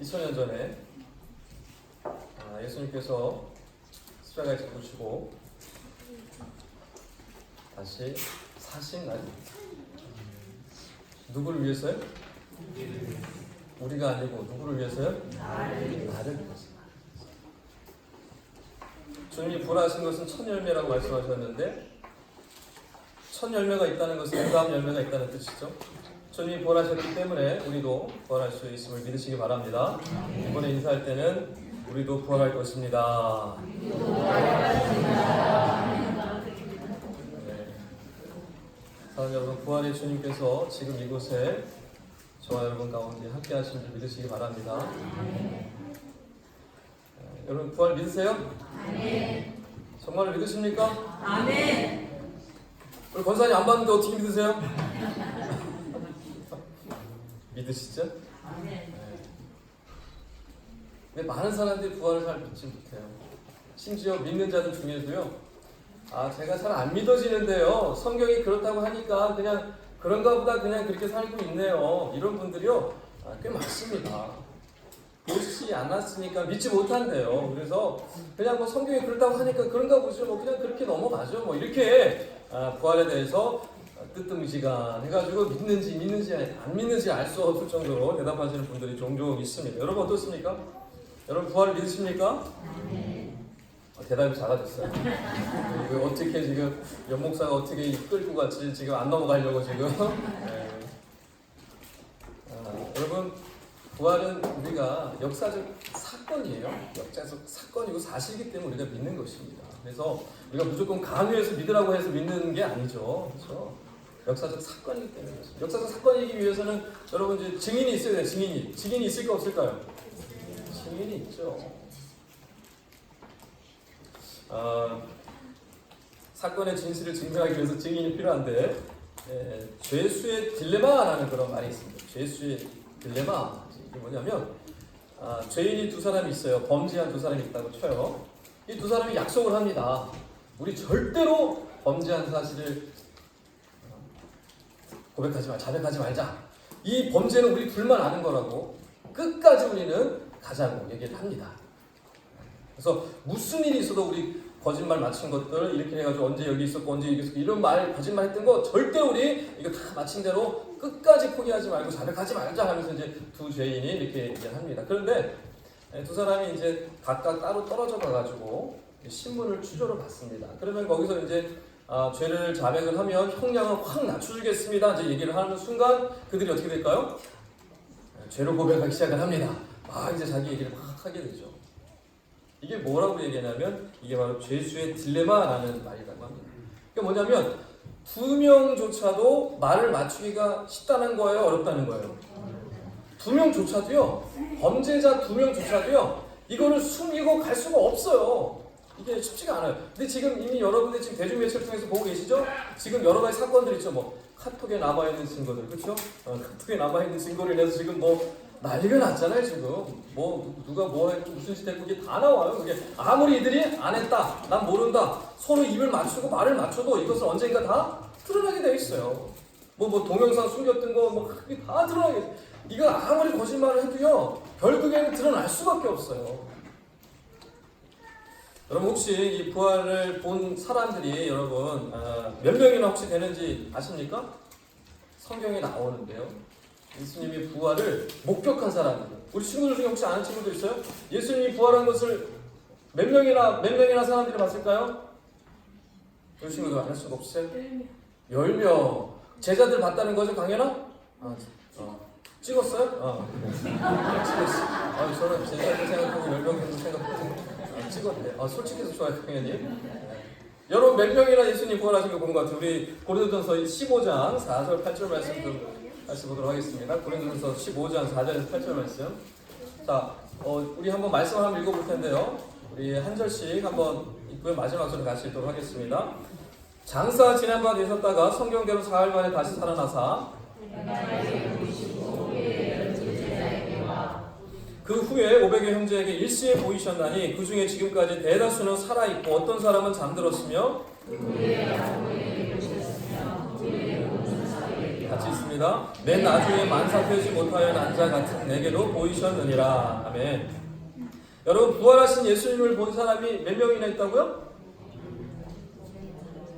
2000년 전에 예수님께서 십자가에 죽으시고 다시 사신 날, 누구를 위해서요? 우리가 아니고 누구를 위해서요? 나를 위해서. 주님이 부활하신 것은 첫 열매라고 말씀하셨는데, 첫 열매가 있다는 것은 그 다음 열매가 있다는 뜻이죠. 주님이 부활하셨기 때문에 우리도 부활할 수 있음을 믿으시기 바랍니다. 이번에 인사할 때는 우리도 부활할 것입니다. 네. 사랑하는 여러분, 부활의 주님께서 지금 이곳에 저와 여러분 가운데 함께 하신 줄 믿으시기 바랍니다. 여러분 부활 믿으세요? 정말 믿으십니까? 아멘. 우리 권사님 안 봤는데 어떻게 믿으세요? 믿으시죠? 아멘. 근데 많은 사람들이 부활을 잘 믿지 못해요. 심지어 믿는 자들 중에도요, 제가 잘 안 믿어지는데요, 성경이 그렇다고 하니까 그냥 그런가 보다 그냥 그렇게 살고 있네요, 이런 분들이요 꽤 많습니다. 보지 않았으니까 믿지 못한대요. 그래서 그냥 뭐 성경이 그렇다고 하니까 그런가 보죠, 뭐 그냥 그렇게 넘어가죠, 뭐 이렇게 부활에 대해서 뜨뜻미지간 해가지고 믿는지 안 믿는지 알 수 없을 정도로 대답하시는 분들이 종종 있습니다. 여러분 어떻습니까? 여러분 부활을 믿으십니까? 대답이 작아졌어요. 이거 어떻게 지금 연목사가 어떻게 끌고 갔지 지금 안 넘어가려고 지금. 네. 여러분 부활은 우리가 역사적 사건이에요. 역사적 사건이고 사실이기 때문에 우리가 믿는 것입니다. 그래서 우리가 무조건 강요해서 믿으라고 해서 믿는 게 아니죠. 그렇죠? 역사적 사건이기 때문에 그렇습니다. 역사적 사건이기 위해서는 여러분 이제 증인이 있어야 돼요. 증인이 있을까 없을까요? 증인이 있죠. 사건의 진실을 증명하기 위해서 증인이 필요한데, 죄수의 딜레마라는 그런 말이 있습니다. 죄수의 딜레마. 이게 뭐냐면, 죄인이 두 사람이 있어요. 범죄한 두 사람이 있다고 쳐요. 이 두 사람이 약속을 합니다. 우리 절대로 범죄한 사실을 고백하지 말자, 자백하지 말자. 이 범죄는 우리 둘만 아는 거라고 끝까지 우리는 가자고 얘기를 합니다. 그래서 무슨 일이 있어도 우리 거짓말 맞힌 것들 이렇게 해가지고 언제 여기 있었고 언제 여기 있었고 이런 말 거짓말 했던 거 절대로 우리 이거 다 마친 대로 끝까지 포기하지 말고 자백하지 말자 하면서 이제 두 죄인이 이렇게 얘기를 합니다. 그런데 두 사람이 이제 각각 따로 떨어져 가가지고 신문을 추조를 받습니다. 그러면 거기서 이제 죄를 자백을 하면 형량을 확 낮춰주겠습니다. 이제 얘기를 하는 순간 그들이 어떻게 될까요? 죄를 고백하기 시작을 합니다. 이제 자기 얘기를 막 하게 되죠. 이게 뭐라고 얘기하냐면 이게 바로 죄수의 딜레마라는 말이라고 합니다. 이게 뭐냐면 두 명조차도 말을 맞추기가 쉽다는 거예요, 어렵다는 거예요? 두 명조차도요, 범죄자 두 명조차도요, 이거를 숨기고 갈 수가 없어요. 이게 쉽지가 않아요. 근데 지금 이미 여러분들 지금 대중매체를 통해서 보고 계시죠? 지금 여러 가지 사건들 있죠. 뭐 카톡에 남아있는 증거들, 그렇죠? 카톡에 남아있는 증거를 인해서 지금 뭐 난리가 났잖아요. 지금 뭐 누가 뭐 했고 무슨 짓 했고 이게 다 나와요. 그게 아무리 이들이 안 했다, 난 모른다, 서로 입을 맞추고 말을 맞춰도 이것은 언젠가 다 드러나게 돼 있어요. 뭐 동영상 숨겼던 거 뭐 그게 다 드러나게 돼. 이거 아무리 거짓말을 해도요, 결국에는 드러날 수밖에 없어요. 여러분 혹시 이 부활을 본 사람들이 여러분 몇 명이나 혹시 되는지 아십니까? 성경에 나오는데요. 예수님이 부활을 목격한 사람들. 우리 친구들 중에 혹시 아는 친구들 있어요? 예수님이 부활한 것을 몇 명이나 사람들이 봤을까요? 우리 친구들 알 수가 없어요? 10명. 제자들 봤다는 거죠, 강연아? 찍었어요? 찍었어. 저는 제자들 생각하고 10명 정도 생각하고 찍었대. 솔직해서 좋아요, 강연님. 여러분 몇 명이나 예수님 부활하신 거 본 것 같아요. 우리 고린도전서 15장 4절 8절 말씀 좀 다시 보도록 하겠습니다. 고린도전서 15장 4절에서 8절 말씀. 자, 우리 한번 말씀을 한번 읽어볼 텐데요. 우리 한 절씩 한번 읽고요. 마지막 절을 같이 읽도록 하겠습니다. 장사 지난 바 되셨다가 성경대로 사흘 만에 다시 살아나사 그 후에 500여 형제에게 일시에 보이셨나니 그 중에 지금까지 대다수는 살아있고 어떤 사람은 잠들었으며 같이 있습니다. 하겠습니다. 맨 나중에 만삭되지 못하여 난 자 같은 내게도 보이셨느니라. 아멘. 여러분, 부활하신 예수님을 본 사람이 몇 명이나 있다고요?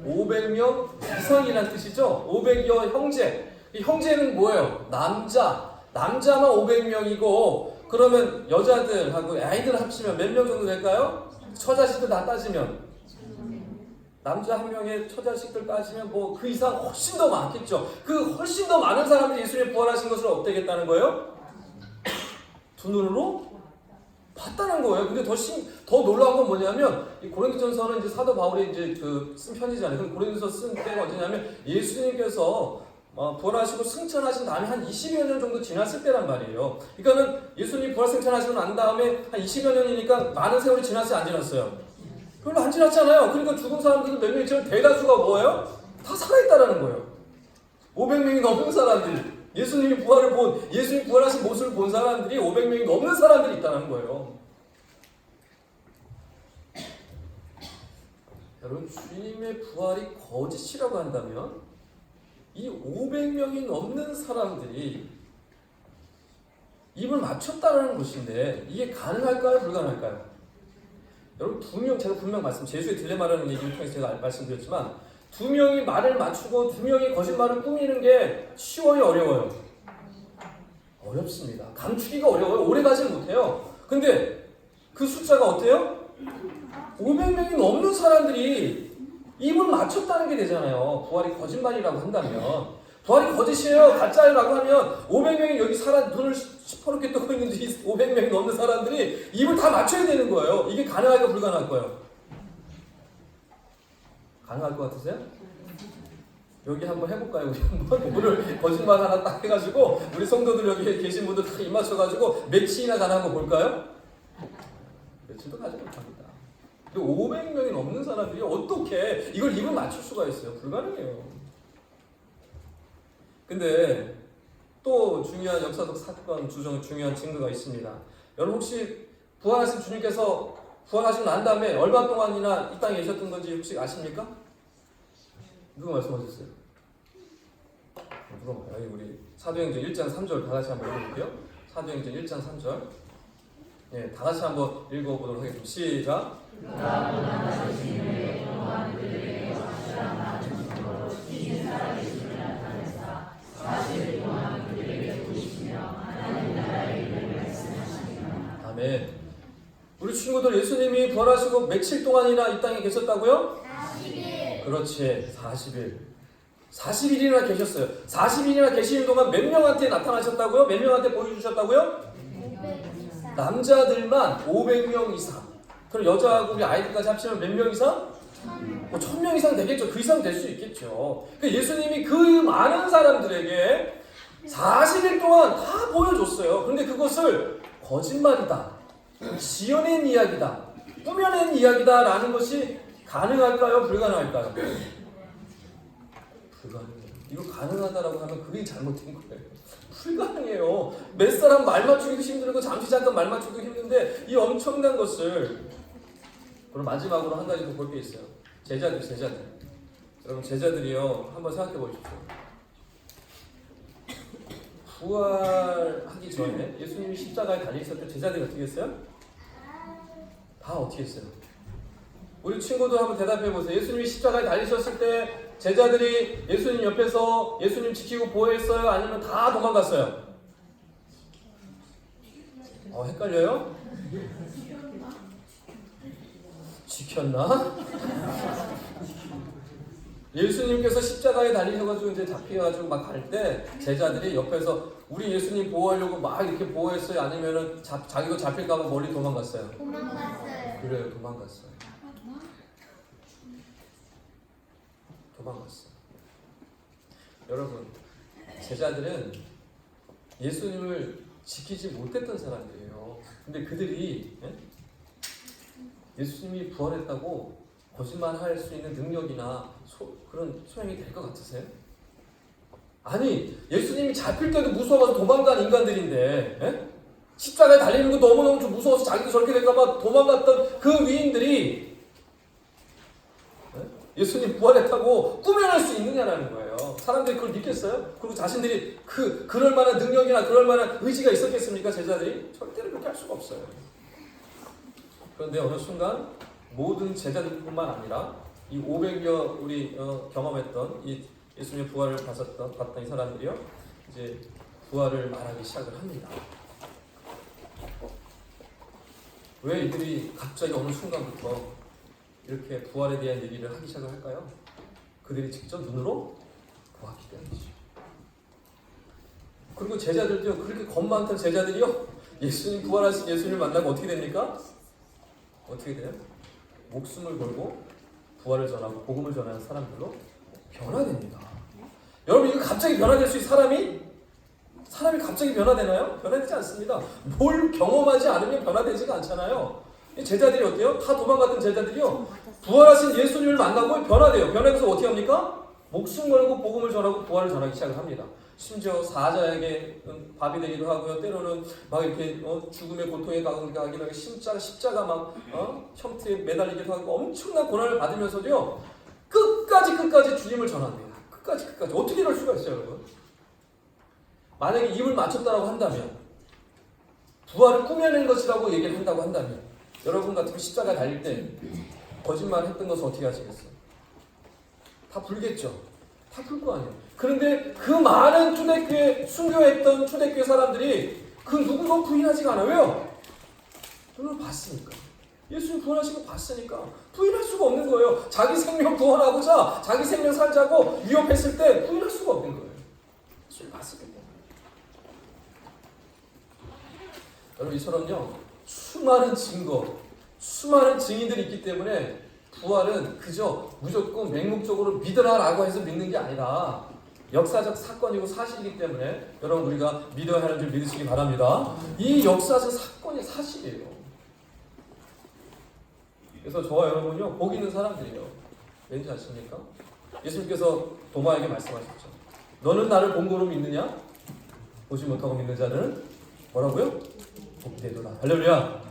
500명 이상이라는 뜻이죠. 500여 형제. 이 형제는 뭐예요? 남자만 500명이고, 그러면 여자들하고 아이들 합치면 몇 명 정도 될까요? 처자식들 다 따지면, 남자 한 명의 처자식들 따지면 뭐 그 이상 훨씬 더 많겠죠. 그 훨씬 더 많은 사람들이 예수님 부활하신 것을 어떻게 했다는 거예요? 두 눈으로 봤다는 거예요. 근데 더 놀라운 건 뭐냐면, 이 고린도전서는 이제 사도 바울이 이제 쓴 편지잖아요. 그럼 고린도서 쓴 때가 언제냐면 예수님께서 부활하시고 승천하신 다음에 한 20여 년 정도 지났을 때란 말이에요. 그러니까는 예수님 부활 승천하시고 난 다음에 한 20여 년이니까 많은 세월이 지났어요, 안 지났어요? 별로 안 지났잖아요. 그러니까 죽은 사람들도 몇 명 있지만 대다수가 뭐예요? 다 살아있다라는 거예요. 500명이 넘는 사람들이, 예수님이 예수님 부활하신 모습을 본 사람들이 500명이 넘는 사람들이 있다는 거예요. 여러분, 주님의 부활이 거짓이라고 한다면 이 500명이 넘는 사람들이 입을 맞췄다는 것인데 이게 가능할까요? 불가능할까요? 여러분, 제가 분명 제수의 딜레마라는 얘기를 통해서 제가 말씀드렸지만, 2명이 말을 맞추고 2명이 거짓말을 꾸미는 게 쉬워요, 어려워요? 어렵습니다. 감추기가 어려워요. 오래 가지는 못해요. 근데 그 숫자가 어때요? 500명이 넘는 사람들이 입을 맞췄다는 게 되잖아요. 부활이 거짓말이라고 한다면. 부활이 거짓이에요, 가짜라고 하면 500명이 여기 눈을 시퍼렇게 뜨고 있는 500명이 넘는 사람들이 입을 다 맞춰야 되는 거예요. 이게 가능할까 불가능할 거예요? 가능할 것 같으세요? 여기 한번 해볼까요? 우리 한번 오늘 거짓말 하나 딱 해가지고 우리 성도들 여기 계신 분들 다 입 맞춰가지고 며칠이나 가나 한번 볼까요? 며칠도 가지 못합니다. 500명이 넘는 사람들이 어떻게 이걸 입을 맞출 수가 있어요? 불가능해요. 근데 또 중요한 역사적 사건, 중요한 증거가 있습니다. 여러분, 혹시 부활하신 주님께서 부활하시고 난 다음에 얼마 동안이나 이 땅에 계셨던 건지 혹시 아십니까? 누가 말씀하셨어요? 누가 말해요? 우리 사도행전 1장 3절 다 같이 한번 읽어볼게요. 사도행전 1장 3절. 네, 다 같이 한번 읽어보도록 하겠습니다. 시작. 아멘. 우리 친구들, 예수님이 부활하시고 며칠 동안이나 이 땅에 계셨다고요? 40일. 그렇지, 40일. 40일이나 계셨어요. 40일이나 계시는 동안 몇 명한테 나타나셨다고요? 몇 명한테 보여주셨다고요? 500 남자들만 500명 이상. 그럼 여자하고 우리 아이들까지 합치면 몇 명 이상? 1000명 이상 되겠죠. 그 이상 될 수 있겠죠. 그러니까 예수님이 그 많은 사람들에게 40일 동안 다 보여줬어요. 그런데 그것을 거짓말이다, 지어낸 이야기다, 꾸며낸 이야기다 라는 것이 가능할까요? 불가능할까요? 불가능해요. 이거 가능하다라고 하면 그게 잘못된 거예요. 불가능해요. 몇 사람 말 맞추기도 힘들고 잠시 잠깐 말 맞추기도 힘든데 이 엄청난 것을. 그럼 마지막으로 한 가지 더 볼 게 있어요. 제자들. 여러분, 제자들이요, 한번 생각해 보십시오. 부활하기 전에 예수님이 십자가에 달리셨을 때 제자들이 어떻게 했어요? 다 어떻게 했어요? 우리 친구들 한번 대답해 보세요. 예수님이 십자가에 달리셨을 때 제자들이 예수님 옆에서 예수님 지키고 보호했어요? 아니면 다 도망갔어요? 헷갈려요? 지켰나? 예수님께서 십자가에 달리셔가지고 이제 잡혀가지고 막 갈 때 제자들이 옆에서 우리 예수님 보호하려고 막 이렇게 보호했어요? 아니면은 자기도 잡힐까봐 멀리 도망갔어요? 도망갔어요. 그래요, 도망갔어요. 여러분, 제자들은 예수님을 지키지 못했던 사람들이에요. 근데 그들이 예수님이 부활했다고 거짓말할 수 있는 능력이나 그런 소양이 될 것 같으세요? 아니, 예수님이 잡힐 때도 무서워서 도망간 인간들인데 십자가에 달리는 거 너무너무 좀 무서워서 자기도 저렇게 될까봐 도망갔던 그 위인들이 예수님 부활했다고 꾸며낼 수 있느냐라는 거예요. 사람들이 그걸 믿겠어요? 그리고 자신들이 그럴 만한 능력이나 그럴 만한 의지가 있었겠습니까? 제자들이? 절대로 그렇게 할 수가 없어요. 그런데 어느 순간 모든 제자들뿐만 아니라 이 500여 우리 경험했던 이 예수님의 부활을 봤던 이 사람들이요, 이제 부활을 말하기 시작을 합니다. 왜 이들이 갑자기 어느 순간부터 이렇게 부활에 대한 얘기를 하기 시작을 할까요? 그들이 직접 눈으로 보았기 때문이죠. 그리고 제자들도요, 그렇게 겁 많던 제자들이요, 예수님 부활하신 예수님을 만나고 어떻게 됩니까? 어떻게 돼요? 목숨을 걸고 부활을 전하고 복음을 전하는 사람들로 변화됩니다. 여러분, 이거 갑자기 변화될 수 있는 사람이 갑자기 변화되나요? 변화되지 않습니다. 뭘 경험하지 않으면 변화되지가 않잖아요. 이 제자들이 어때요? 다 도망갔던 제자들이요, 부활하신 예수님을 만나고 변화돼요. 변화돼서 어떻게 합니까? 목숨 걸고 복음을 전하고 부활을 전하기 시작을 합니다. 심지어 사자에게 밥이 되기도 하고요. 때로는 막 이렇게 죽음의 고통에 가기도 하고 십자가 막 형태에 매달리기도 하고 엄청난 고난을 받으면서도요, 끝까지 주님을 전합니다. 끝까지. 어떻게 이럴 수가 있어요, 여러분? 만약에 입을 맞췄다라고 한다면, 부활을 꾸며낸 것이라고 얘기를 한다고 한다면, 여러분 같으면 십자가에 달릴 때 거짓말 했던 것을 어떻게 하시겠어요? 다 불겠죠. 다 불 거 아니에요. 그런데 그 많은 초대교회 순교했던 초대교회 사람들이 그 누구도 부인하지가 않아요. 왜요? 눈으로 봤으니까. 예수님 부활하신 거 봤으니까 부인할 수가 없는 거예요. 자기 생명 구원하고자 자기 생명 살자고 위협했을 때 부인할 수가 없는 거예요. 예수님 봤을 때. 여러분, 이처럼요, 수많은 증거, 수많은 증인들이 있기 때문에 부활은 그저 무조건 맹목적으로 믿으라라고 해서 믿는 게 아니라 역사적 사건이고 사실이기 때문에 여러분, 우리가 믿어야 하는 줄 믿으시기 바랍니다. 이 역사적 사건이 사실이에요. 그래서 저와 여러분요, 복 있는 사람들이에요. 왠지 아십니까? 예수님께서 도마에게 말씀하셨죠. 너는 나를 본고로 믿느냐? 보지 못하고 믿는 자는 뭐라고요? 복되도다. 할렐루야.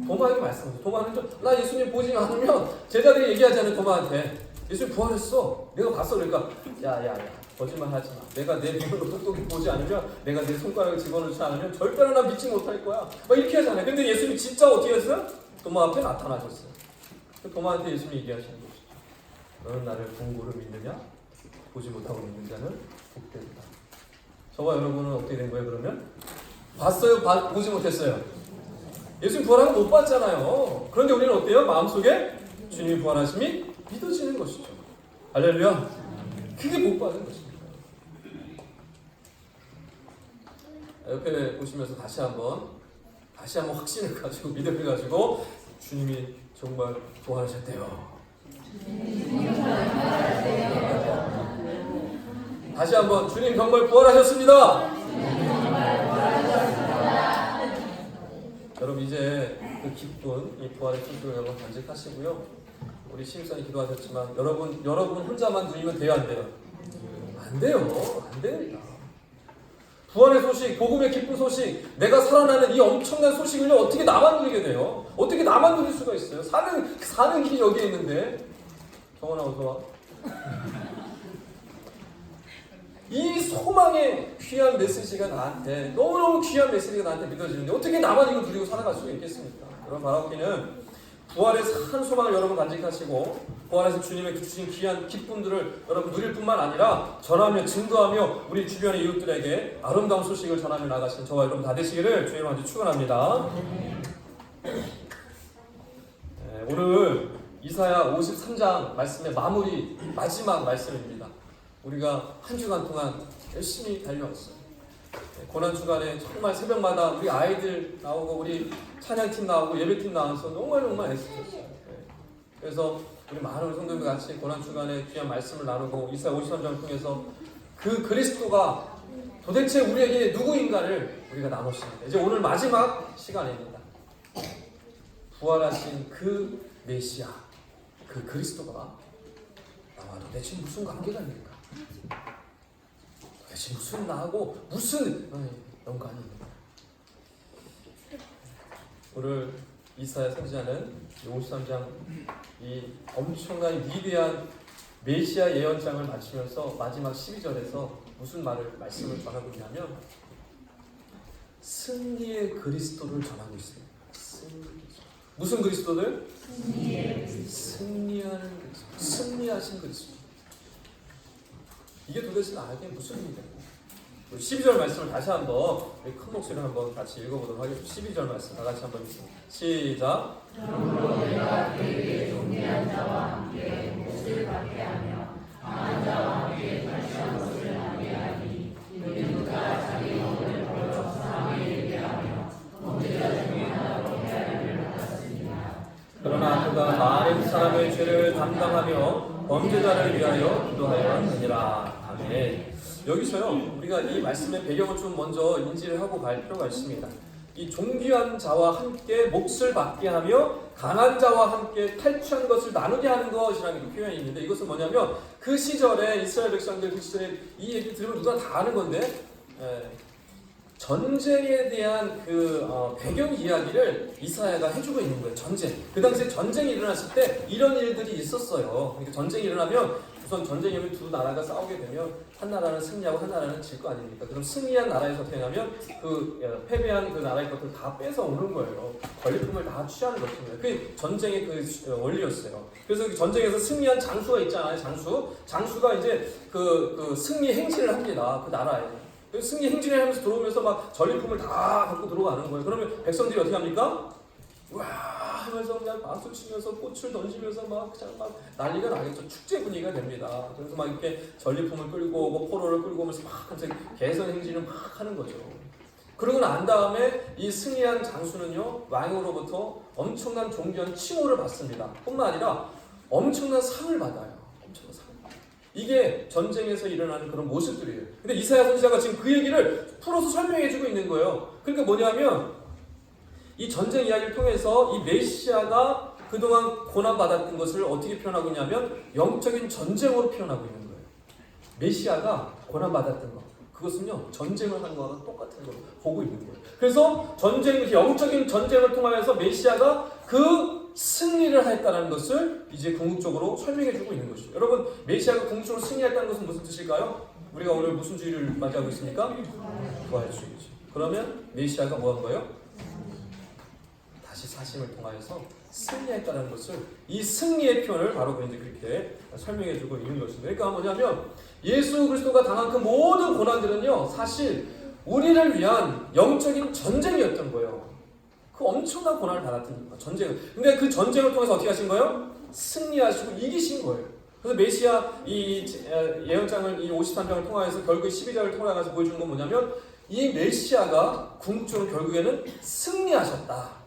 도마에게 말씀하셨죠. 도마는 나 예수님 보지 않으면, 제자들이 얘기하잖아요, 도마한테. 예수님 부활했어. 내가 봤어. 그러니까 야 거짓말 하지 마. 내가 내 눈으로 똑똑히 보지 않으면, 내가 내 손가락을 집어넣지 않으면 절대로 난 믿지 못할 거야. 막 이렇게 하잖아요. 근데 예수님이 진짜 어떻게 했어요? 도마 앞에 나타나셨어요. 도마한테 예수님이 얘기하시는 것이죠. 너는 나를 본고로 믿느냐? 보지 못하고 믿는 자는 복되도다. 저와 여러분은 어떻게 된 거예요, 그러면? 봤어요? 보지 못했어요? 예수님 부활한 거 못 봤잖아요. 그런데 우리는 어때요? 마음속에 주님이 부활하심이 믿어지는 것이죠. 할렐루야. 그게 못 받은 것입니다. 옆에 보시면서 다시 한번 확신을 가지고, 믿음을 가지고, 주님이 정말 부활하셨대요. 다시 한번, 주님 정말 부활하셨습니다. 여러분, 이제 그 기쁜 이 부활의 충격을 여러분 간직하시고요. 우리 신입사님 기도하셨지만, 여러분 혼자만 누리면 돼요, 안 돼요? 안 돼요. 안 됩니다. 부활의 소식, 복음의 기쁜 소식, 내가 살아나는 이 엄청난 소식을 어떻게 나만 누리게 돼요? 어떻게 나만 누릴 수가 있어요? 사는 길이 여기에 있는데. 정원아, 어서 와. 이 소망의 귀한 메시지가 나한테, 너무너무 귀한 메시지가 나한테 믿어지는데 어떻게 나만 이거 누리고 살아갈 수가 있겠습니까? 여러분, 바라옵기는 부활의 산 소망을 여러분 간직하시고, 부활에서 주님의 주신 귀한 기쁨들을 여러분 누릴 뿐만 아니라 전하며 증거하며 우리 주변의 이웃들에게 아름다운 소식을 전하며 나가신 저와 여러분 다 되시기를 주님으로 아주 축원합니다. 오늘 이사야 53장 말씀의 마지막 말씀입니다. 우리가 한 주간 동안 열심히 달려왔어요. 고난 주간에 정말 새벽마다 우리 아이들 나오고, 우리 찬양팀 나오고, 예배팀 나와서 정말 애쓰셨어요. 그래서 우리 많은 성도님들 같이 고난 주간에 귀한 말씀을 나누고, 이사야 53장을 통해서 그 그리스도가 도대체 우리에게 누구인가를 우리가 나눴습니다. 이제 오늘 마지막 시간입니다. 부활하신 그 메시아, 그 그리스도가 나와 도대체 무슨 관계가 있는가? 도대체 무슨 나하고 무슨 연관이 있는가? 오늘 이사야 선지자는 53장 이 엄청난 위대한 메시아 예언장을 마치면서 마지막 12절에서 무슨 말씀을 전하고 있냐면 승리의 그리스도를 전하고 있습니다. 무슨 그리스도들? 승리하는 그리스도. 승리하신 그리스도. 이게 도대체 나에게 무슨 의미냐? 12절 말씀을 다시 한번 큰 목소리로 한번 같이 읽어보도록 하겠습니다. 12절 말씀 다 같이 한번 읽습니다. 시작. 그러므로 내가 그에게 존귀한 자와 함께 몫을 받게 하며 강한 자와 함께 발시한 것을 나게 하니 이는 그가 자기 영을 벌어 사람에 이르게 하며 범죄자 중 하나로 헤아림을 받았습니다. 그러나 그가 많은 사람의 죄를 담당하며 범죄자를 위하여 기도하였느니라. 아멘. 여기서요, 우리가 이 말씀의 배경을 좀 먼저 인지를 하고 갈 필요가 있습니다. 이 존귀한 자와 함께 몫을 받게 하며 강한 자와 함께 탈취한 것을 나누게 하는 것이라는 그 표현이 있는데, 이것은 뭐냐면 그 시절에 이스라엘 백성들 그 시절에 이 얘기 들으면 누가 다 아는 건데, 전쟁에 대한 배경 이야기를 이사야가 해주고 있는 거예요. 전쟁. 그 당시에 전쟁이 일어났을 때 이런 일들이 있었어요. 그러니까 전쟁이 일어나면 우선 전쟁이면 두 나라가 싸우게 되면 한 나라는 승리하고 한 나라는 질 거 아닙니까? 그럼 승리한 나라에서 어떻게 하냐면 패배한 그 나라의 것들 다 뺏어 오는 거예요. 권리품을 다 취하는 것입니다. 그게 전쟁의 그 원리였어요. 그래서 그 전쟁에서 승리한 장수가 있잖아요. 장수가 이제 그 승리 행진을 합니다. 그 나라에. 승리 행진을 하면서 들어오면서 막 전리품을 다 갖고 들어가는 거예요. 그러면 백성들이 어떻게 합니까? 와 하면서 그냥 박수 치면서 꽃을 던지면서 막 그냥 막 난리가 나겠죠. 축제 분위기가 됩니다. 그래서 막 이렇게 전리품을 끌고 오고 포로를 끌고 오면서 막 개선 행진을 막 하는 거죠. 그러고 난 다음에 이 승리한 장수는요, 왕으로부터 엄청난 존귀한 칭호를 받습니다. 뿐만 아니라 엄청난 상을 받아요. 엄청난 상. 이게 전쟁에서 일어나는 그런 모습들이에요. 근데 이사야 선지자가 지금 그 얘기를 풀어서 설명해주고 있는 거예요. 그러니까 뭐냐면 이 전쟁 이야기를 통해서 이 메시아가 그동안 고난받았던 것을 어떻게 표현하고 있냐면 영적인 전쟁으로 표현하고 있는 거예요. 메시아가 고난받았던 것, 그것은요 전쟁을 한 거와 똑같은 걸 보고 있는 거예요. 그래서 영적인 전쟁을 통하여서 메시아가 그 승리를 했다는 것을 이제 궁극적으로 설명해주고 있는 것이죠. 여러분, 메시아가 궁극적으로 승리했다는 것은 무슨 뜻일까요? 우리가 오늘 무슨 주일을 맞이하고 있습니까? 부활주의죠. 그러면 메시아가 뭐 한 거예요? 다시 사심을 통하여서 승리했다는 것을, 이 승리의 표현을 바로 이제 그렇게 설명해주고 있는 것입니다. 그러니까 뭐냐면 예수 그리스도가 당한 그 모든 고난들은요 사실 우리를 위한 영적인 전쟁이었던 거예요. 그 엄청난 고난을 받았던 전쟁. 근데 그 전쟁을 통해서 어떻게 하신 거예요? 승리하시고 이기신 거예요. 그래서 메시아 이 예언장을 이 53장을 통하여서 결국 12장을 통해서 보여주는 건 뭐냐면 이 메시아가 궁극적으로 결국에는 승리하셨다.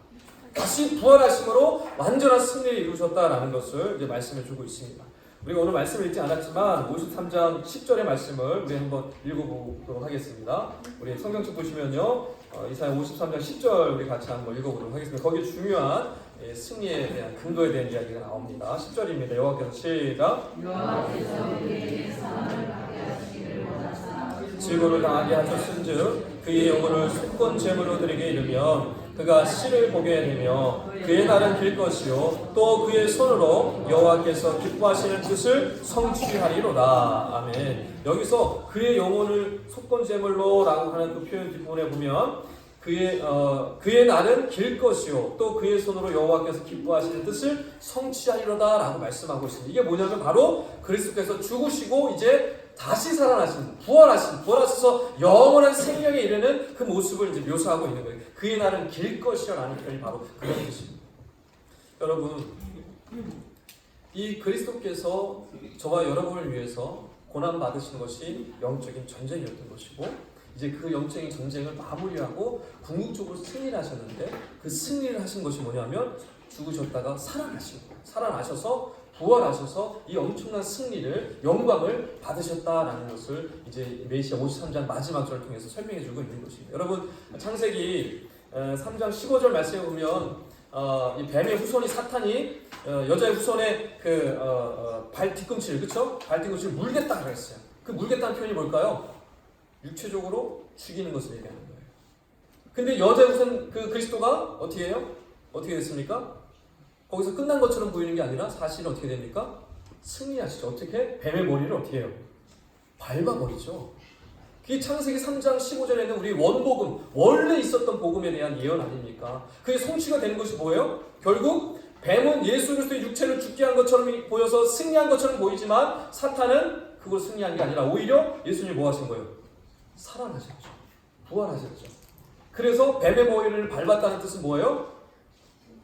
다시 부활하심으로 완전한 승리를 이루셨다라는 것을 이제 말씀해주고 있습니다. 우리가 오늘 말씀을 읽지 않았지만 53장 10절의 말씀을 우리 한번 읽어보도록 하겠습니다. 우리 성경책 보시면요, 이사야 53장 10절 우리 같이 한번 읽어보도록 하겠습니다. 거기에 중요한 승리에 대한 근거에 대한 이야기가 나옵니다. 10절입니다. 여호와께서 시작. 여호와께서 그에게 사람을 받게 하시기를 원하사 질고를 당하게 하셨은즉 그의 영혼을 속건 제물로 드리게 이르면 그가 씨를 보게 되며 그의 날은 길 것이요 또 그의 손으로 여호와께서 기뻐하시는 뜻을 성취하리로다. 아멘. 여기서 그의 영혼을 속건 제물로라고 하는 그 표현 뒷부분에 보면 그의 날은 길 것이요 또 그의 손으로 여호와께서 기뻐하시는 뜻을 성취하리로다라고 말씀하고 있습니다. 이게 뭐냐면 바로 그리스도께서 죽으시고 이제 다시 살아나신, 부활하셔서 영원한 생명에 이르는 그 모습을 이제 묘사하고 있는 거예요. 그의 날은 길 것이라는 표현이 바로 그런 뜻입니다. 여러분, 이 그리스도께서 저와 여러분을 위해서 고난 받으신 것이 영적인 전쟁이었던 것이고, 이제 그 영적인 전쟁을 마무리하고 궁극적으로 승리를 하셨는데, 그 승리를 하신 것이 뭐냐면 죽으셨다가 살아나셔서 부활하셔서 이 엄청난 승리를, 영광을 받으셨다라는 것을 이제 메시아 53장 마지막 절을 통해서 설명해주고 있는 것입니다. 여러분, 창세기 3장 15절 말씀에 보면 이 뱀의 후손이 사탄이 여자의 후손의 발 뒤꿈치를, 그렇죠? 발 뒤꿈치를 물겠다 그랬어요. 그 물겠다는 표현이 뭘까요? 육체적으로 죽이는 것을 얘기하는 거예요. 근데 여자의 후손 그 그리스도가 어떻게 해요? 어떻게 됐습니까? 거기서 끝난 것처럼 보이는 게 아니라 사실은 어떻게 됩니까? 승리하시죠. 어떻게? 뱀의 머리를 어떻게 해요? 밟아버리죠. 그게 창세기 3장 15절에는 우리 원복음, 원래 있었던 복음에 대한 예언 아닙니까? 그게 성취가 되는 것이 뭐예요? 결국 뱀은 예수 그리스도의 육체를 죽게 한 것처럼 보여서 승리한 것처럼 보이지만 사탄은 그걸 승리한 게 아니라 오히려 예수님이 뭐 하신 거예요? 살아나셨죠. 부활하셨죠. 그래서 뱀의 머리를 밟았다는 뜻은 뭐예요?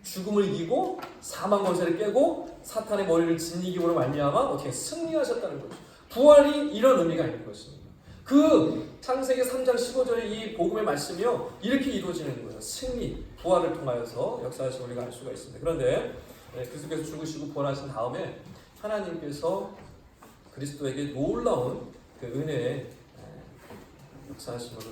죽음을 이기고 사망 권세를 깨고 사탄의 머리를 짓이김으로 말미암아 어떻게 승리하셨다는 거죠. 부활이 이런 의미가 있는 것입니다. 그 창세기 3장 15절의 이 복음의 말씀이요 이렇게 이루어지는 거예요. 승리, 부활을 통하여서 역사하신 우리가 알 수가 있습니다. 그런데 그리스도께서 죽으시고 부활하신 다음에 하나님께서 그리스도에게 놀라운 그 은혜의 역사하심을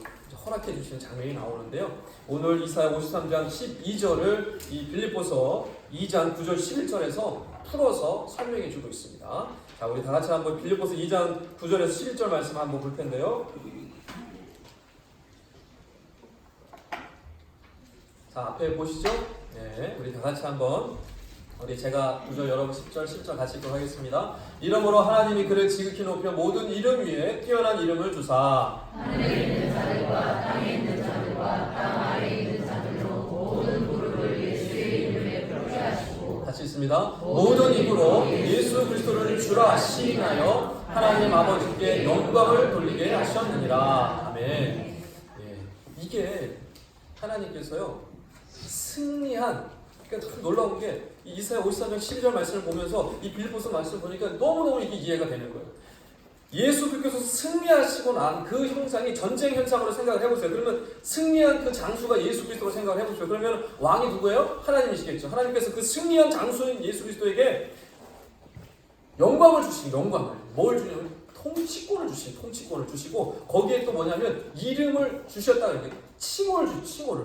허락해 주시는 장면이 나오는데요. 오늘 이사야 53장 12절을 이 빌립보서 2장 9절 11절에서 풀어서 설명해 주고 있습니다. 자, 우리 다 같이 한번 빌립보서 2장 9절에서 11절 말씀 한번 볼 텐데요. 자, 앞에 보시죠. 네, 우리 다 같이 한번 제가 9절 여러분 10절 10절 같이 읽도록 하겠습니다. 이러므로 하나님이 그를 지극히 높여 모든 이름 위에 뛰어난 이름을 주사 하늘에 있는 자들과 땅에 있는 자들과 땅 아래에 있는 자들로 모든 무릎을 예수의 이름에 꿇게 하시고 같이 있습니다. 모든 입으로 예수 그리스도를 주라 시인하여 하나님 아버지께 영광을 돌리게 하셨느니라. 아멘. 예, 이게 하나님께서요 승리한 그러니까 참 놀라운 게 이사야 53장 12절 말씀을 보면서 이 빌립보서 말씀을 보니까 너무너무 이게 이해가 되는 거예요. 예수 그리스도께서 승리하시고 난 그 형상이 전쟁 현상으로 생각을 해보세요. 그러면 승리한 그 장수가 예수 그리스도로 생각을 해보세요. 그러면 왕이 누구예요? 하나님이시겠죠. 하나님께서 그 승리한 장수인 예수 그리스도에게 영광을 주신 영광을 뭘 주냐면 통치권을 주시고 거기에 또 뭐냐면 이름을 주셨다. 이렇게 칭호를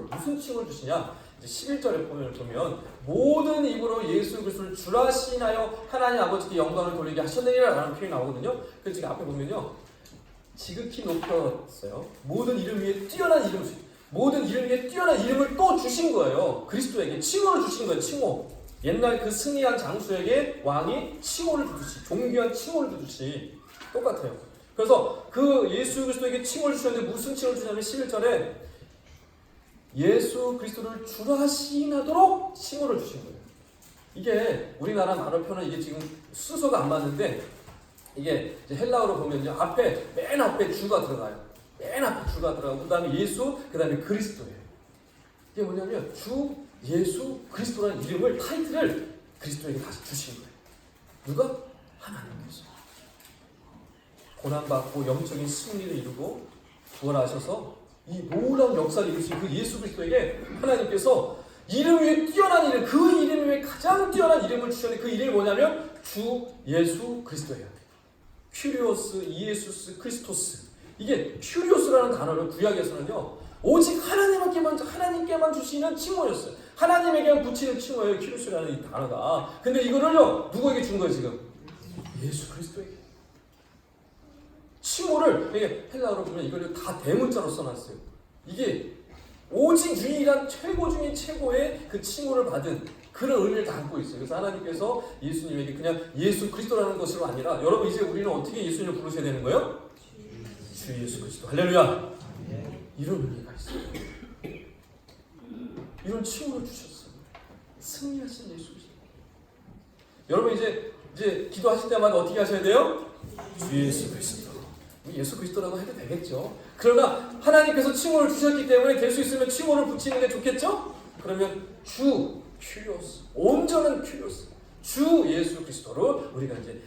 무슨 칭호를 주시냐? 11절에 보면 모든 입으로 예수 그리스도를 주라 시인하여 하나님 아버지께 영광을 돌리게 하셨느니라 라는 표현이 나오거든요. 그래서 지금 앞에 보면요 지극히 높였어요. 모든 이름 위에 뛰어난 이름을 또 주신 거예요. 그리스도에게 칭호를 주신 거예요. 칭호. 옛날 그 승리한 장수에게 왕이 칭호를 주듯이 존귀한 칭호를 주듯이 똑같아요. 그래서 그 예수 그리스도에게 칭호를 주셨는데 무슨 칭호를 주냐면 11절에 예수 그리스도를 주라 시인하도록 칭호를 주신 거예요. 이게 우리나라 말어 표현은 이게 지금 순서가 안 맞는데 이게 이제 헬라어로 보면 이제 맨 앞에 주가 들어가요. 그 다음에 예수, 그 다음에 그리스도예요. 이게 뭐냐면 주, 예수, 그리스도라는 이름을 타이틀을 그리스도에게 다시 주신 거예요. 누가? 하나님께서. 고난받고 영적인 승리를 이루고 부활하셔서 이 놀라운 역사를 이루신 그 예수 그리스도에게 하나님께서 이름 위에 뛰어난 이름, 그 이름 위에 가장 뛰어난 이름을 주셨는데 그 이름이 뭐냐면 주 예수 그리스도예요. 큐리오스, 이에수스, 크리스토스. 이게 큐리오스라는 단어를 구약에서는요 오직 하나님께만 주시는 칭호였어요. 하나님에게만 붙이는 칭호예요. 큐리오스라는 이 단어가. 근데 이거를요 누구에게 준 거예요 지금? 예수 그리스도에게. 칭호를 이게 헬라어로 보면 이걸 다 대문자로 써놨어요. 이게 오직 유일한 최고 중에 최고의 그 칭호를 받은 그런 의미를 담고 있어요. 그래서 하나님께서 예수님에게 그냥 예수 그리스도라는 것으로 아니라 여러분 이제 우리는 어떻게 예수님을 부르셔야 되는 거예요? 주 예수 그리스도. 할렐루야. 이런 의미가 있어요. 이런 칭호를 주셨어요. 승리하신 예수 그리스도. 여러분 이제 기도하실 때마다 어떻게 하셔야 돼요? 주 예수 그리스도. 예수 그리스도라고 해도 되겠죠. 그러나 하나님께서 칭호를 주셨기 때문에 될 수 있으면 칭호를 붙이는 게 좋겠죠? 그러면 주 큐리오스, 온전한 큐리오스, 주 예수 그리스도로 우리가 이제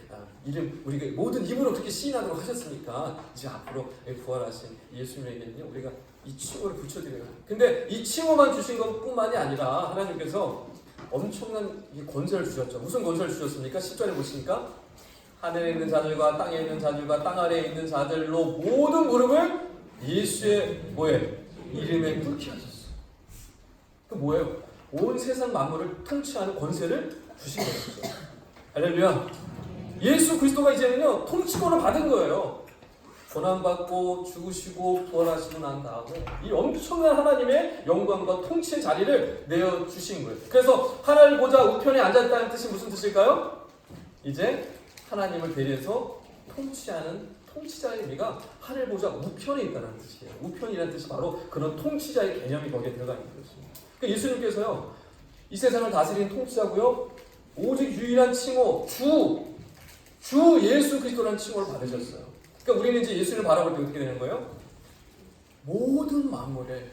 우리가 모든 입으로 그렇게 시인하도록 하셨으니까 이제 앞으로 부활하신 예수님에게는요 우리가 이 칭호를 붙여드려요. 근데 이 칭호만 주신 것뿐만이 아니라 하나님께서 엄청난 권세를 주셨죠. 무슨 권세를 주셨습니까? 10절에 보시니까 하늘에 있는 자들과 땅에 있는 자들과 땅 아래에 있는 자들로 모든 무릎을 예수의 이름에 꿇게 하셨어요. 그 뭐예요? 온 세상 만물을 통치하는 권세를 주신 거죠. 할렐루야. 예수 그리스도가 이제는요 통치권을 받은 거예요. 고난받고 죽으시고 부활하시고 난 다음에 이 엄청난 하나님의 영광과 통치의 자리를 내어주신 거예요. 그래서 하늘 보좌 우편에 앉았다는 뜻이 무슨 뜻일까요? 이제 하나님을 대리해서 통치하는 통치자의 의미가 하늘 보좌 우편에 있다는 뜻이에요. 우편이라는 뜻이 바로 그런 통치자의 개념이 거기에 들어가 있는 것입니다. 그러니까 예수님께서요, 이 세상을 다스리는 통치자고요, 오직 유일한 칭호 주 예수 그리스도라는 칭호를 받으셨어요. 그러니까 우리는 이제 예수를 바라볼 때 어떻게 되는 거예요? 모든 만물의,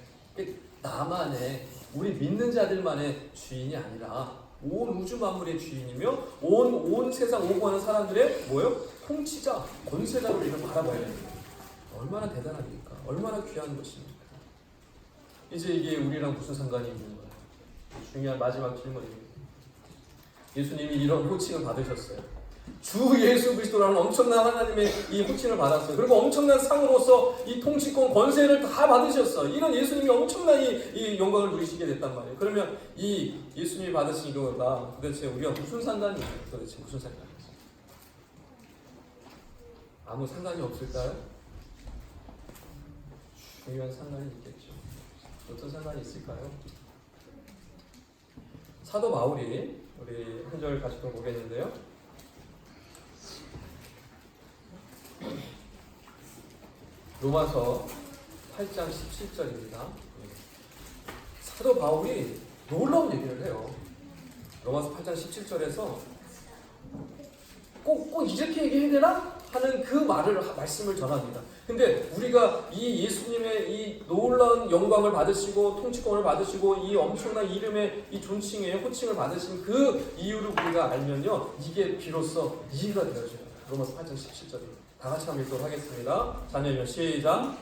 나만의, 우리 믿는 자들만의 주인이 아니라 온 우주 만물의 주인이며 온 세상 오고 가는 사람들의 뭐예요? 통치자, 권세자로 우리를 바라봐야 됩니다. 얼마나 대단합니까? 얼마나 귀한 것입니까? 이제 이게 우리랑 무슨 상관이 있는 거예요? 중요한 마지막 질문입니다. 예수님이 이런 호칭을 받으셨어요. 주 예수 그리스도라는 엄청난 하나님의 이 호칭을 받았어요. 그리고 엄청난 상으로서 이 통치권 권세를 다 받으셨어요. 이런 예수님이 엄청난 이 영광을 누리시게 됐단 말이에요. 그러면 이 예수님이 받으신 이거가 도대체 우리가 무슨 상관이 있어요? 도대체 무슨 상관이 있어요? 아무 상관이 없을까요? 중요한 상관이 있겠죠. 어떤 상관이 있을까요? 사도 바울이 우리 한 절 같이 또 보겠는데요. 로마서 8장 17절입니다. 사도 바울이 놀라운 얘기를 해요. 로마서 8장 17절에서 꼭 이렇게 얘기해야 되나? 하는 그 말씀을 전합니다. 근데 우리가 이 예수님의 이 놀라운 영광을 받으시고 통치권을 받으시고 이 엄청난 이름의 이 존칭의 호칭을 받으신 그 이유를 우리가 알면요, 이게 비로소 이해가 되어져요. 로마서 8장 17절입니다. 다 같이 한번 읽도록 하겠습니다. 자녀이면 시작.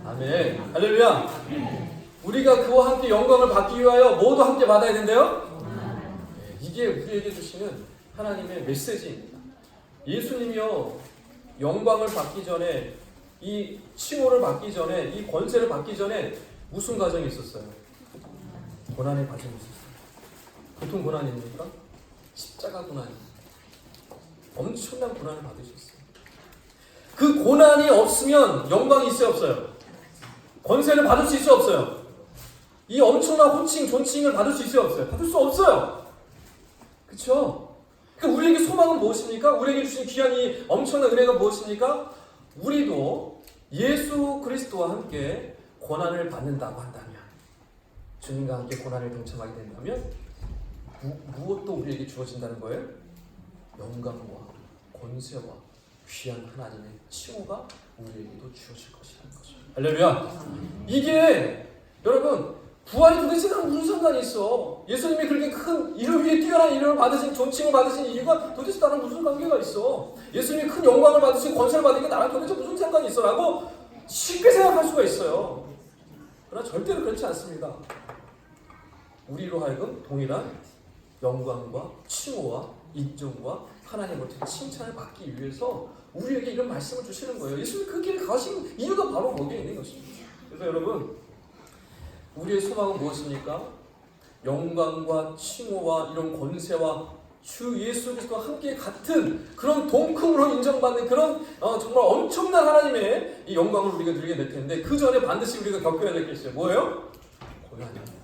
아멘. 할렐루야. 우리가 그와 함께 영광을 받기 위하여 모두 함께 받아야 된대요. 이게 우리에게 주시는 하나님의 메시지입니다. 예수님이요, 영광을 받기 전에, 이 칭호를 받기 전에, 이 권세를 받기 전에 무슨 과정이 있었어요? 고난의 과정이 있었어요. 보통 고난입니까? 십자가 고난입니다. 엄청난 고난을 받으셨어요. 그 고난이 없으면 영광이 있어요, 없어요? 권세를 받을 수 있어요, 없어요? 이 엄청난 호칭, 존칭을 받을 수 있어요, 없어요? 받을 수 없어요. 그렇죠? 그러니까 우리에게 소망은 무엇입니까? 우리에게 주신 귀한 이 엄청난 은혜가 무엇입니까? 우리도 예수 그리스도와 함께 고난을 받는다고 한다면, 주님과 함께 고난을 동참하게 된다면 무엇도 우리에게 주어진다는 거예요? 영광과 권세와 귀한 하나님의 칭호가 우리에게도 주어질 것이라는 거죠. 할렐루야. 이게 여러분, 부활이 도대체 나랑 무슨 상관이 있어? 예수님이 그렇게 큰 이름 위에 뛰어난 이름을 받으신, 존칭을 받으신 이유가 도대체 나랑 무슨 관계가 있어? 예수님이 큰 영광을 받으신, 권세를 받은 게 나랑 도대체 무슨 상관이 있어? 라고 쉽게 생각할 수가 있어요. 그러나 절대로 그렇지 않습니다. 우리로 하여금 동일한 영광과 칭호와 인정과 하나님으로부터 칭찬을 받기 위해서 우리에게 이런 말씀을 주시는 거예요. 예수님이 그 길을 가신 이유가 바로 거기에 있는 것입니다. 그래서 여러분, 우리의 소망은 무엇입니까? 영광과 칭호와 이런 권세와 주 예수 그리스도와 함께 같은 그런 동큼으로 인정받는 그런 정말 엄청난 하나님의 이 영광을 우리가 누리게 될 텐데, 그 전에 반드시 우리가 겪어야 될 게 있어요. 뭐예요? 고난이에요.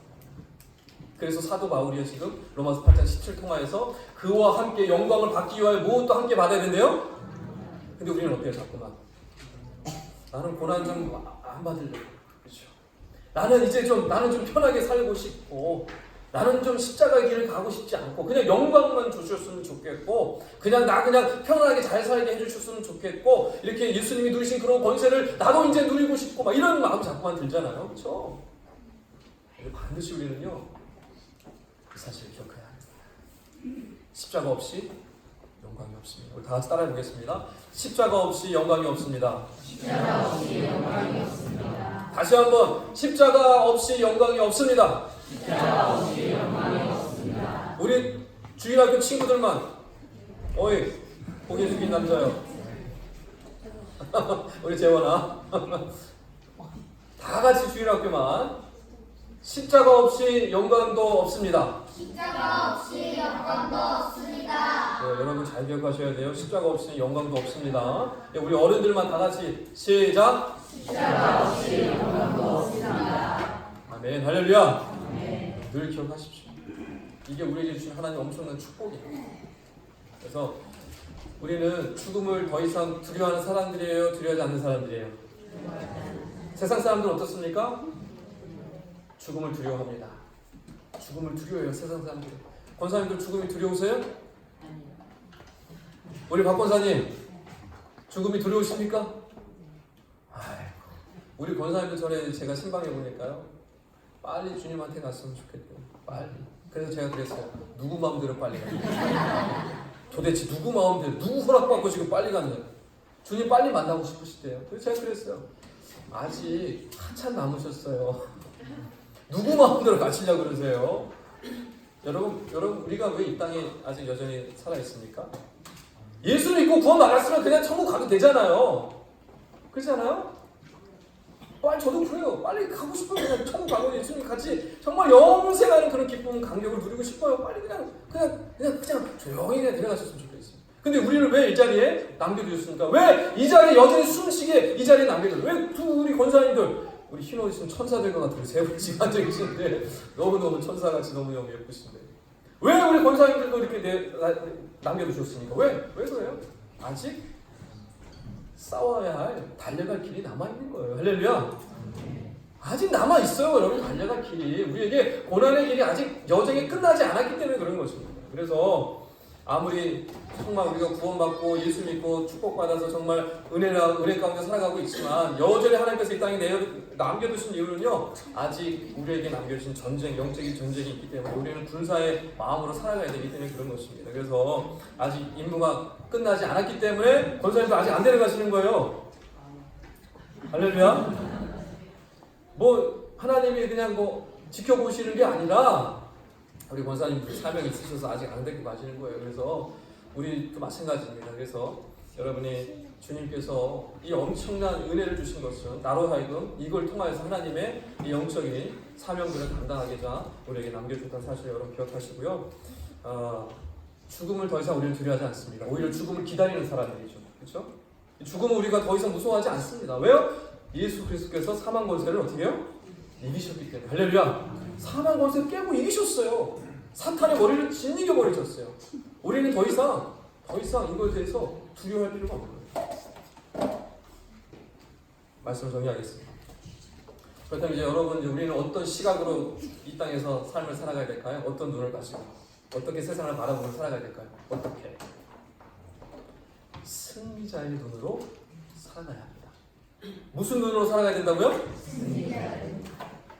그래서 사도 바울이 지금 로마서 8장 17 통하여서 그와 함께 영광을 받기 위하여 무엇도 함께 받아야 된대요? 근데 우리는 어때요? 자꾸만 나는 고난 좀 안 받으려고, 그렇죠? 나는 좀 편하게 살고 싶고, 나는 좀 십자가의 길을 가고 싶지 않고, 그냥 영광만 주셨으면 좋겠고, 그냥 편안하게 잘 살게 해주셨으면 좋겠고, 이렇게 예수님이 누리신 그런 권세를 나도 이제 누리고 싶고, 막 이런 마음이 자꾸만 들잖아요, 그렇죠? 반드시 우리는요, 그 사실을 기억해야 합니다. 십자가 없이 영광이 없습니다. 우리 다 같이 따라해 보겠습니다. 십자가 없이 영광이 없습니다. 십자가 없이 영광이 없습니다. 다시 한번, 십자가 없이 영광이 없습니다. 십자가 없이 영광이 없습니다. 우리 주일학교 친구들만, 어이 고개 숙인 남자요. 우리 재원아. 다 같이 주일학교만, 십자가 없이 영광도 없습니다. 십자가 없이 영광도 없습니다. 네, 여러분 잘 기억하셔야 돼요. 십자가 없이는 영광도 없습니다. 네, 우리 어른들만 다 같이 시작. 십자가 없이 영광도 없습니다. 아멘. 할렐루야. 늘 기억하십시오. 이게 우리에게 주신 하나님 엄청난 축복이에요. 그래서 우리는 죽음을 더 이상 두려워하는 사람들이에요? 두려워하지 않는 사람들이에요? 세상 사람들은 어떻습니까? 죽음을 두려워합니다. 죽음을 두려워해요. 세상 사람들은. 권사님들 죽음이 두려우세요? 우리 박 권사님 죽음이 두려우십니까? 아이고, 우리 권사님들 전에 제가 신방해 보니까요, 빨리 주님한테 갔으면 좋겠대요. 빨리. 그래서 제가 그랬어요. 누구 마음대로 빨리 가요? 도대체 누구 마음대로, 누구 허락받고 지금 빨리 갔냐? 주님 빨리 만나고 싶으시대요. 그래서 제가 그랬어요. 아직 한참 남으셨어요. 누구 마음대로 가시려고 그러세요? 여러분 우리가 왜 이 땅에 아직 여전히 살아 있습니까? 예수 믿고 구원 받았으면 그냥 천국 가도 되잖아요. 그렇지 않아요? 빨리 저도 그래요. 빨리 가고 싶어요. 그냥 천국 가고 예수님 같이 정말 영생하는 그런 기쁨, 감격을 누리고 싶어요. 빨리 그냥 조용히 그냥 데려가셨으면 좋겠어요. 근데 우리를 왜 이 자리에 남겨두셨습니까? 왜 이 자리에 여전히 숨쉬게 이 자리에 남겨두셨어요? 왜 우리 권사님들, 우리 흰 옷 입은 천사들과 같은 세 분이 지금 앉아 계시는데 너무너무 천사같이 너무너무 예쁘신데 왜 우리 권사님들도 이렇게 남겨두셨습니까? 왜 그래요? 아직 싸워야 할, 달려갈 길이 남아있는 거예요. 할렐루야. 아직 남아있어요. 여러분, 달려갈 길이. 우리에게 고난의 길이 아직 여정이 끝나지 않았기 때문에 그런 것입니다. 그래서 아무리 정말 우리가 구원받고 예수 믿고 축복받아서 정말 은혜 가운데 살아가고 있지만 여전히 하나님께서 이 땅에 남겨두신 이유는요, 아직 우리에게 남겨주신 전쟁, 영적인 전쟁이 있기 때문에 우리는 군사의 마음으로 살아가야 되기 때문에 그런 것입니다. 그래서 아직 임무가 끝나지 않았기 때문에 권사님도 아직 안 데려가시는 거예요. 할렐루야. 뭐 하나님이 그냥 뭐 지켜보시는 게 아니라 우리 권사님들 사명이 있으셔서 아직 안 데리고 가시는 거예요. 그래서 우리도 마찬가지입니다. 그래서 여러분이 주님께서 이 엄청난 은혜를 주신 것은 나로 하여금 이걸 통하여서 하나님의 이 영적인 사명들을 감당하고자 우리에게 남겨줬다는 사실을 여러분 기억하시고요. 죽음을 더 이상 우리는 두려워하지 않습니다. 오히려 죽음을 기다리는 사람들이죠. 그렇죠? 죽음을 우리가 더 이상 무서워하지 않습니다. 왜요? 예수 그리스도께서 사망 권세를 어떻게 해요? 이기셨기 때문에. 할렐루야. 사망 권세를 깨고 이기셨어요. 사탄의 머리를 짓이겨 버리셨어요. 우리는 더 이상 이거에 대해서 두려워할 필요가 없는 거예요. 말씀을 정리하겠습니다. 그렇다면 이제 여러분, 우리는 어떤 시각으로 이 땅에서 삶을 살아가야 될까요? 어떤 눈을 가지고 어떻게 세상을 바라보고 살아가야 될까요? 어떻게? 승리자의 눈으로 살아가야 합니다. 무슨 눈으로 살아가야 된다고요?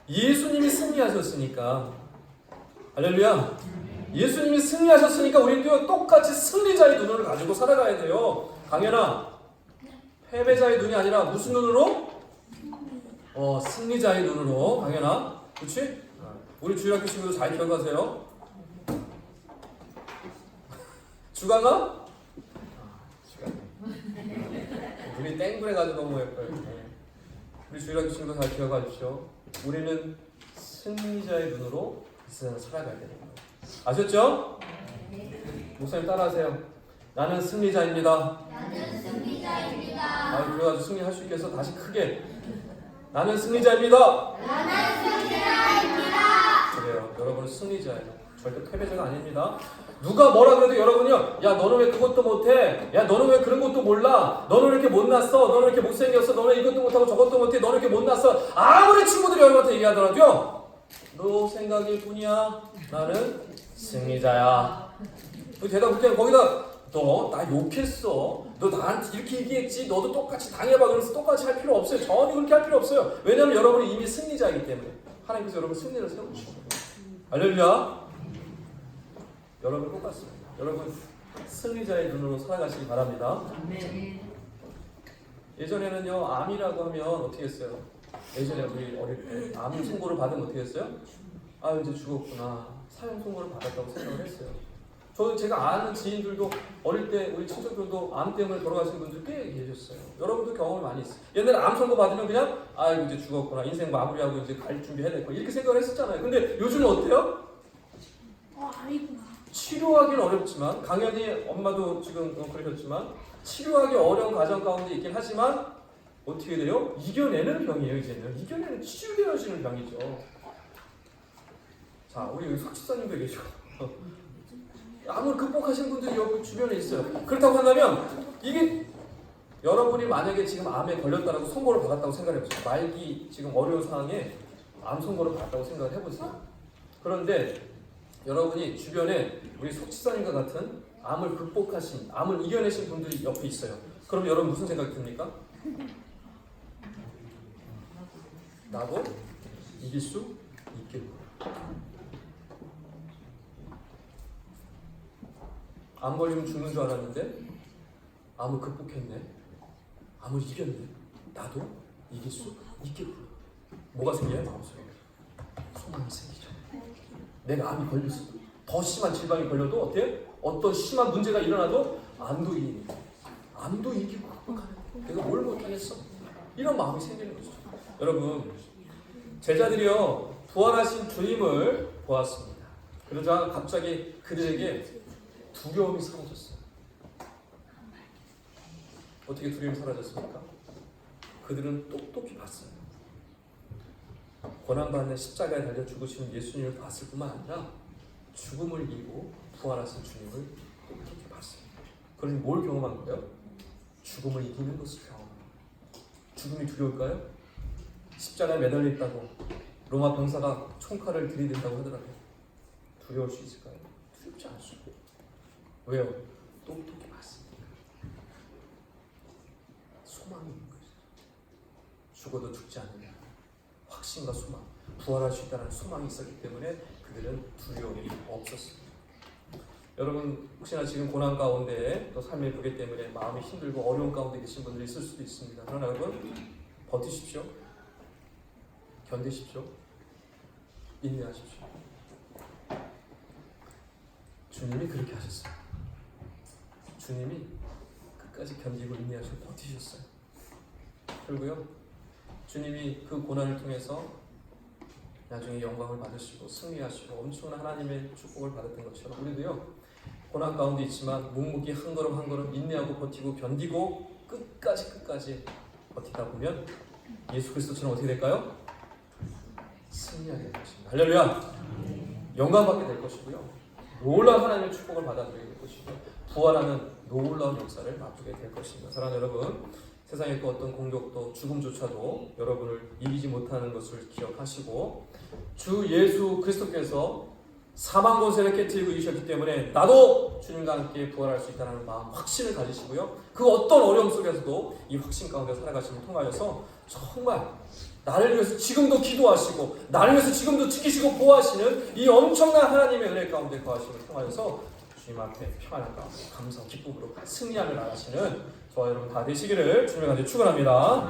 예수님이 승리하셨으니까. 할렐루야. 예수님이 승리하셨으니까 우리도 똑같이 승리자의 눈을 가지고 살아가야 돼요. 강연아, 패배자의 눈이 아니라 무슨 눈으로? 승리자의 눈으로. 강연아, 그렇지? 우리 주일학교 친구들 잘 기억하세요. 주가가? 우리 땡그래가지고 너무 예뻐요. 우리 주일학교 친구들 잘 기억하십시오. 우리는 승리자의 눈으로 이 세상을 살아가야 되는 거예요. 아셨죠? 목사님 따라하세요. 나는 승리자입니다. 나는 승리자입니다. 그래가지고 승리할 수 있겠어? 다시 크게. 나는 승리자입니다. 나는 승리자입니다. 그래요. 여러분은 승리자예요. 절대 패배자가 아닙니다. 누가 뭐라 그래도 여러분이요, 야 너는 왜 그것도 못해? 야 너는 왜 그런 것도 몰라? 너는 왜 이렇게 못났어? 너는 왜 이렇게 못생겼어? 너는 이것도 못하고 저것도 못해? 너는 이렇게 못났어? 아무리 친구들이 여러분한테 얘기하더라도요, 너 생각일 뿐이야. 나는 승리자야. 그 대답 못하면 거기다 너 나 욕했어. 너 나한테 이렇게 얘기했지. 너도 똑같이 당해봐. 그래서 똑같이 할 필요 없어요. 전혀 그렇게 할 필요 없어요. 왜냐하면 여러분이 이미 승리자이기 때문에 하나님께서 여러분 승리를 세우시는 거예요. 할렐루야. 여러분 똑같습니다. 여러분 승리자의 눈으로 살아가시기 바랍니다. 예전에는요, 암이라고 하면 어떻게 했어요? 예전에 우리 어릴 때 암 선고를 받으면 어떻게 했어요? 이제 죽었구나. 사형 선고를 받았다고 생각을 했어요. 제가 아는 지인들도 어릴 때 우리 친척들도 암 때문에 돌아가신 분들 꽤 계셨어요. 여러분도 경험이 많이 있어요. 옛날에 암 선고 받으면 그냥 이제 죽었구나. 인생 마무리하고 이제 갈 준비해야 될 거야. 이렇게 생각을 했었잖아요. 근데 요즘은 어때요? 치료하기는 어렵지만, 당연히 엄마도 지금 그러셨지만 치료하기 어려운 가정 가운데 있긴 하지만 어떻게 돼요? 이겨내는 병이에요. 이제는 이겨내는 치유되어지는 병이죠. 자, 우리 여기 석집사님도 계시고 암을 극복하신 분들이 여기 주변에 있어요. 그렇다고 한다면 이게 여러분이 만약에 지금 암에 걸렸다라고 선고를 받았다고 생각해보세요. 말기 지금 어려운 상황에 암 선고를 받았다고 생각을 해보세요. 그런데 여러분이 주변에 우리 석지사님과 같은 암을 극복하신, 암을 이겨내신 분들이 옆에 있어요. 그럼 여러분 무슨 생각이 듭니까? 나도 이길 수 있겠구나. 암 걸리면 죽는 줄 알았는데 암을 극복했네. 암을 이겼네. 나도 이길 수 있겠구나. 뭐가 생겨요? 마음속에 소망이 생기죠. 내가 암이 걸렸어도, 더 심한 질병이 걸려도 어떤 심한 문제가 일어나도 암도 이기고 극복하는, 내가 뭘 못하겠어? 이런 마음이 생기는 것이죠. 여러분, 제자들이요 부활하신 주님을 보았습니다. 그러자 갑자기 그들에게 두려움이 사라졌어요. 어떻게 두려움이 사라졌습니까? 그들은 똑똑히 봤어요. 고난받는 십자가에 달려 죽으시는 예수님을 봤을 뿐만 아니라 죽음을 이기고 부활하신 주님을 똑똑히 봤어요. 그러니 뭘 경험한 거예요? 죽음을 이기는 것을 경험한 거예요. 죽음이 두려울까요? 십자가에 매달려 있다고 로마 병사가 총칼을 들이댄다고 하더라고요. 두려울 수 있을까요? 두렵지 않을 수 있고. 왜요? 똑똑히 봤으니까. 소망이 있는 거죠. 죽어도 죽지 않는다. 확신과 소망, 부활할 수 있다는 소망이 있었기 때문에 그들은 두려움이 없었습니다. 여러분, 혹시나 지금 고난 가운데 또 삶의 무게 때문에 마음이 힘들고 어려운 가운데 계신 분들이 있을 수도 있습니다. 그러나 여러분, 버티십시오. 견디십시오. 인내하십시오. 주님이 그렇게 하셨어요. 주님이 끝까지 견디고 인내하시고 버티셨어요. 그리고요, 주님이 그 고난을 통해서 나중에 영광을 받으시고 승리하시고 엄청난 하나님의 축복을 받았던 것처럼 우리도요, 고난 가운데 있지만 묵묵히 한 걸음 한 걸음 인내하고 버티고 견디고 끝까지 버티다 보면 예수 그리스도처럼 어떻게 될까요? 승리하게 될 것입니다. 할렐루야! 영광받게 될 것이고요, 놀라운 하나님의 축복을 받아들이게 될 것이고요, 부활하는 놀라운 역사를 맛보게 될 것입니다. 사랑하는 여러분, 세상의 그 어떤 공격도 죽음조차도 여러분을 이기지 못하는 것을 기억하시고, 주 예수 그리스도께서 사망 권세를 깨뜨리고 이기셨기 때문에 나도 주님과 함께 부활할 수 있다는 마음, 확신을 가지시고요, 그 어떤 어려움 속에서도 이 확신 가운데 살아가심을 통하여서 정말 나를 위해서 지금도 기도하시고 나를 위해서 지금도 지키시고 보호하시는 이 엄청난 하나님의 은혜 가운데 거하심을 통하여서 주님 앞에 평안한 가운데 감사와 기쁨으로 승리함을 나가시는 저와 여러분 다 되시기를 주님의 간절히 축원합니다.